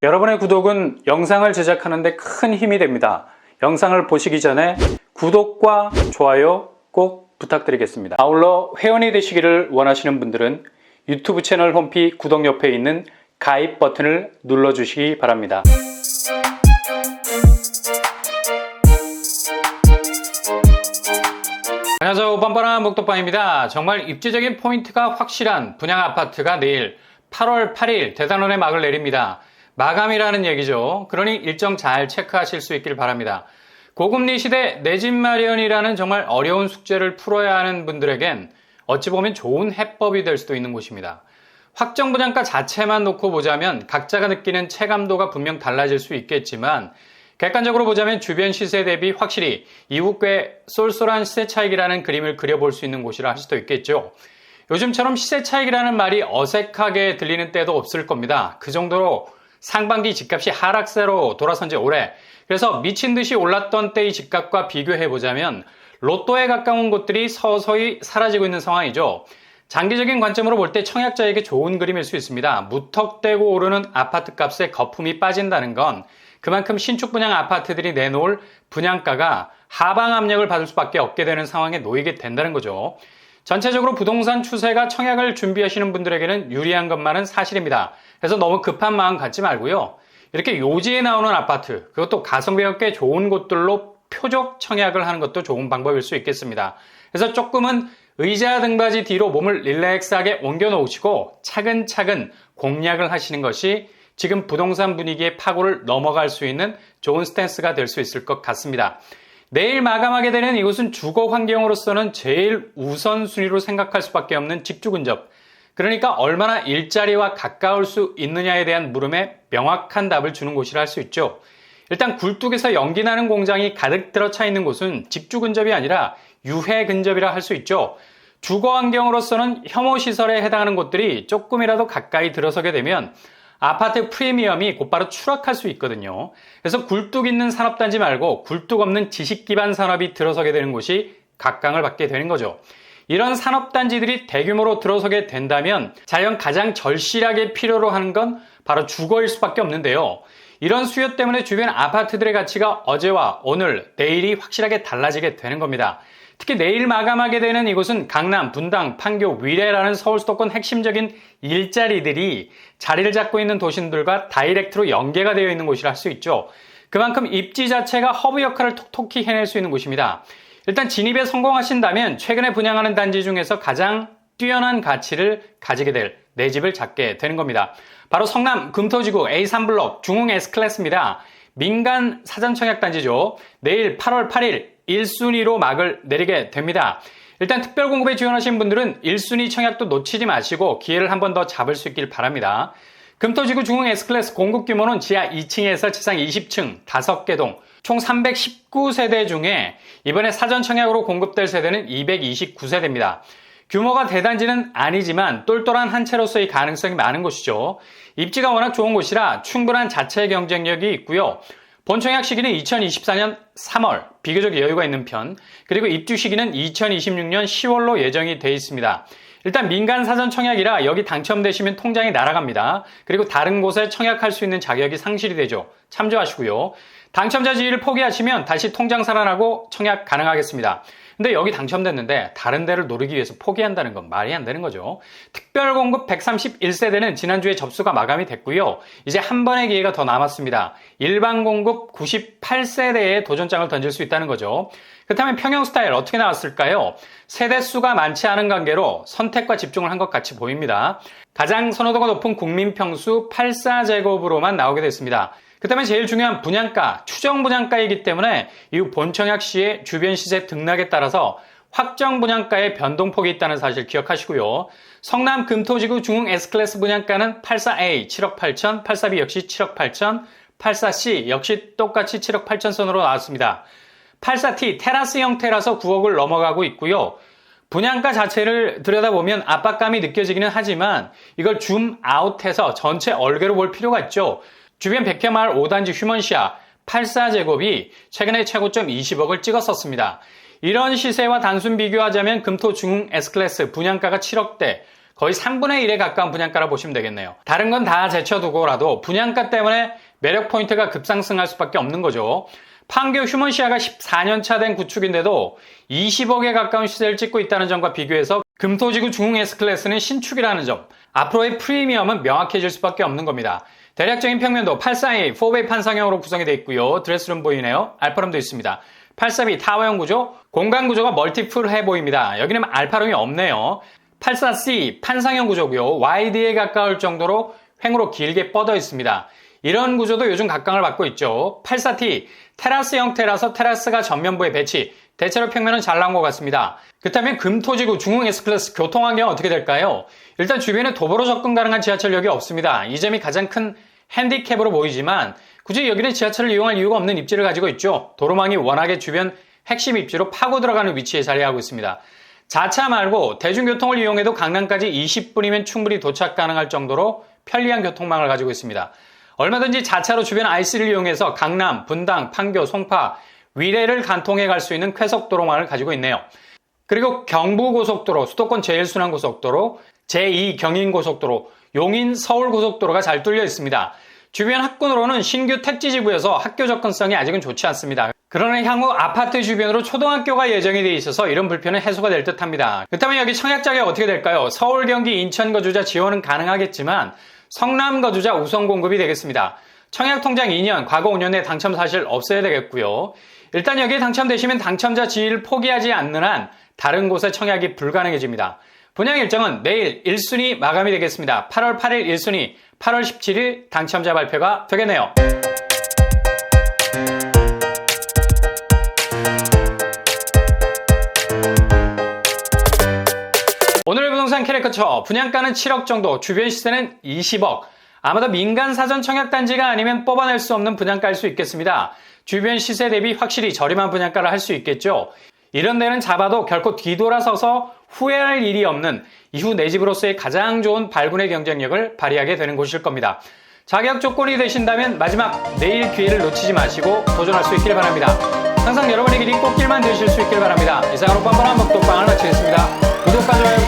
여러분의 구독은 영상을 제작하는 데 큰 힘이 됩니다. 영상을 보시기 전에 구독과 좋아요 꼭 부탁드리겠습니다. 아울러 회원이 되시기를 원하시는 분들은 유튜브 채널 홈피 구독 옆에 있는 가입 버튼을 눌러주시기 바랍니다. 안녕하세요. 뻔뻔한 목독방입니다. 정말 입지적인 포인트가 확실한 분양 아파트가 내일 8월 8일 대단원에 막을 내립니다. 마감이라는 얘기죠. 그러니 일정 잘 체크하실 수 있길 바랍니다. 고금리 시대 내 집 마련이라는 정말 어려운 숙제를 풀어야 하는 분들에겐 어찌 보면 좋은 해법이 될 수도 있는 곳입니다. 확정 분양가 자체만 놓고 보자면 각자가 느끼는 체감도가 분명 달라질 수 있겠지만 객관적으로 보자면 주변 시세 대비 확실히 이후 꽤 쏠쏠한 시세 차익이라는 그림을 그려볼 수 있는 곳이라 할 수도 있겠죠. 요즘처럼 시세 차익이라는 말이 어색하게 들리는 때도 없을 겁니다. 그 정도로 상반기 집값이 하락세로 돌아선 지 오래, 그래서 미친 듯이 올랐던 때의 집값과 비교해보자면 로또에 가까운 곳들이 서서히 사라지고 있는 상황이죠. 장기적인 관점으로 볼 때 청약자에게 좋은 그림일 수 있습니다. 무턱대고 오르는 아파트 값에 거품이 빠진다는 건 그만큼 신축 분양 아파트들이 내놓을 분양가가 하방 압력을 받을 수밖에 없게 되는 상황에 놓이게 된다는 거죠. 전체적으로 부동산 추세가 청약을 준비하시는 분들에게는 유리한 것만은 사실입니다. 그래서 너무 급한 마음 갖지 말고요. 이렇게 요지에 나오는 아파트, 그것도 가성비가 꽤 좋은 곳들로 표적 청약을 하는 것도 좋은 방법일 수 있겠습니다. 그래서 조금은 의자 등받이 뒤로 몸을 릴렉스하게 옮겨 놓으시고 차근차근 공략을 하시는 것이 지금 부동산 분위기의 파고를 넘어갈 수 있는 좋은 스탠스가 될 수 있을 것 같습니다. 내일 마감하게 되는 이곳은 주거 환경으로서는 제일 우선순위로 생각할 수밖에 없는 직주 근접. 그러니까 얼마나 일자리와 가까울 수 있느냐에 대한 물음에 명확한 답을 주는 곳이라 할 수 있죠. 일단 굴뚝에서 연기 나는 공장이 가득 들어차 있는 곳은 직주 근접이 아니라 유해 근접이라 할 수 있죠. 주거 환경으로서는 혐오 시설에 해당하는 곳들이 조금이라도 가까이 들어서게 되면 아파트 프리미엄이 곧바로 추락할 수 있거든요. 그래서 굴뚝 있는 산업단지 말고 굴뚝 없는 지식 기반 산업이 들어서게 되는 곳이 각광을 받게 되는 거죠. 이런 산업단지들이 대규모로 들어서게 된다면 자연 가장 절실하게 필요로 하는 건 바로 주거일 수밖에 없는데요. 이런 수요 때문에 주변 아파트들의 가치가 어제와 오늘, 내일이 확실하게 달라지게 되는 겁니다. 특히 내일 마감하게 되는 이곳은 강남, 분당, 판교, 위례라는 서울 수도권 핵심적인 일자리들이 자리를 잡고 있는 도심들과 다이렉트로 연계가 되어 있는 곳이라 할 수 있죠. 그만큼 입지 자체가 허브 역할을 톡톡히 해낼 수 있는 곳입니다. 일단 진입에 성공하신다면 최근에 분양하는 단지 중에서 가장 뛰어난 가치를 가지게 될 내 집을 잡게 되는 겁니다. 바로 성남 금토지구 A3블록 중흥 S클래스입니다. 민간 사전 청약 단지죠. 내일 8월 8일 1순위로 막을 내리게 됩니다. 일단 특별 공급에 지원하신 분들은 1순위 청약도 놓치지 마시고 기회를 한 번 더 잡을 수 있길 바랍니다. 금토지구 중흥 S클래스 공급 규모는 지하 2층에서 지상 20층 5개 동 총 319세대 중에 이번에 사전 청약으로 공급될 세대는 229세대입니다. 규모가 대단지는 아니지만 똘똘한 한 채로서의 가능성이 많은 곳이죠. 입지가 워낙 좋은 곳이라 충분한 자체 경쟁력이 있고요. 본청약 시기는 2024년 3월, 비교적 여유가 있는 편, 그리고 입주 시기는 2026년 10월로 예정이 되어 있습니다. 일단 민간 사전 청약이라 여기 당첨되시면 통장이 날아갑니다. 그리고 다른 곳에 청약할 수 있는 자격이 상실이 되죠. 참조하시고요. 당첨자 지위를 포기하시면 다시 통장 살아나고 청약 가능하겠습니다. 근데 여기 당첨됐는데 다른 데를 노리기 위해서 포기한다는 건 말이 안 되는 거죠. 특별 공급 131세대는 지난주에 접수가 마감이 됐고요. 이제 한 번의 기회가 더 남았습니다. 일반 공급 98세대에 도전장을 던질 수 있다는 거죠. 그렇다면 평형 스타일 어떻게 나왔을까요? 세대수가 많지 않은 관계로 선택과 집중을 한 것 같이 보입니다. 가장 선호도가 높은 국민평수 84제곱으로만 나오게 됐습니다. 그렇다면 제일 중요한 분양가, 추정 분양가이기 때문에 이후 본청약 시에 주변 시세 등락에 따라서 확정 분양가의 변동폭이 있다는 사실 기억하시고요. 성남 금토지구 중흥 S클래스 분양가는 84A 7억 8천, 84B 역시 7억 8천, 84C 역시 똑같이 7억 8천 선으로 나왔습니다. 84T 테라스 형태라서 9억을 넘어가고 있고요. 분양가 자체를 들여다보면 압박감이 느껴지기는 하지만 이걸 줌 아웃해서 전체 얼개로 볼 필요가 있죠. 주변 백현마을 5단지 휴먼시아 84제곱이 최근에 최고점 20억을 찍었었습니다. 이런 시세와 단순 비교하자면 금토 중흥 S클래스 분양가가 7억대, 거의 3분의 1에 가까운 분양가라 보시면 되겠네요. 다른 건 다 제쳐두고라도 분양가 때문에 매력 포인트가 급상승할 수밖에 없는 거죠. 판교 휴먼시아가 14년차 된 구축인데도 20억에 가까운 시세를 찍고 있다는 점과 비교해서 금토지구 중흥 S클래스는 신축이라는 점, 앞으로의 프리미엄은 명확해질 수밖에 없는 겁니다. 대략적인 평면도 842 4베이 판상형으로 구성이 되어 있고요. 드레스룸 보이네요. 알파룸도 있습니다. 842 타워형 구조, 공간 구조가 멀티풀해 보입니다. 여기는 알파룸이 없네요. 84C 판상형 구조고요. 와이드에 가까울 정도로 횡으로 길게 뻗어 있습니다. 이런 구조도 요즘 각광을 받고 있죠. 84T 테라스 형태라서 테라스가 전면부에 배치, 대체로 평면은 잘 나온 것 같습니다. 그렇다면 금토지구 중흥 S클래스 교통환경은 어떻게 될까요? 일단 주변에 도보로 접근 가능한 지하철역이 없습니다. 이 점이 가장 큰 핸디캡으로 보이지만 굳이 여기는 지하철을 이용할 이유가 없는 입지를 가지고 있죠. 도로망이 워낙에 주변 핵심 입지로 파고 들어가는 위치에 자리하고 있습니다. 자차 말고 대중교통을 이용해도 강남까지 20분이면 충분히 도착 가능할 정도로 편리한 교통망을 가지고 있습니다. 얼마든지 자차로 주변 IC를 이용해서 강남, 분당, 판교, 송파, 위례를 간통해 갈 수 있는 쾌속도로망을 가지고 있네요. 그리고 경부고속도로, 수도권 제일순환고속도로, 제2경인고속도로, 용인 서울고속도로가 잘 뚫려 있습니다. 주변 학군으로는 신규 택지지구여서 학교 접근성이 아직은 좋지 않습니다. 그러나 향후 아파트 주변으로 초등학교가 예정이 돼 있어서 이런 불편은 해소가 될 듯합니다. 그렇다면 여기 청약 자격 어떻게 될까요? 서울, 경기, 인천 거주자 지원은 가능하겠지만 성남 거주자 우선 공급이 되겠습니다. 청약 통장 2년, 과거 5년 내 당첨 사실 없어야 되겠고요. 일단 여기에 당첨되시면 당첨자 지위를 포기하지 않는 한 다른 곳에 청약이 불가능해집니다. 분양 일정은 내일 1순위 마감이 되겠습니다. 8월 8일 1순위, 8월 17일 당첨자 발표가 되겠네요. 오늘의 부동산 캐리커처, 분양가는 7억 정도, 주변 시세는 20억. 아마도 민간 사전 청약단지가 아니면 뽑아낼 수 없는 분양가일 수 있겠습니다. 주변 시세 대비 확실히 저렴한 분양가를 할 수 있겠죠. 이런 데는 잡아도 결코 뒤돌아서서 후회할 일이 없는 이후 내 집으로서의 가장 좋은 발군의 경쟁력을 발휘하게 되는 곳일 겁니다. 자격 조건이 되신다면 마지막 내일 기회를 놓치지 마시고 도전할 수 있길 바랍니다. 항상 여러분의 길이 꽃길만 되실 수 있길 바랍니다. 이상으로 뻔뻔한 먹도빵을 마치겠습니다. 구독과 좋아요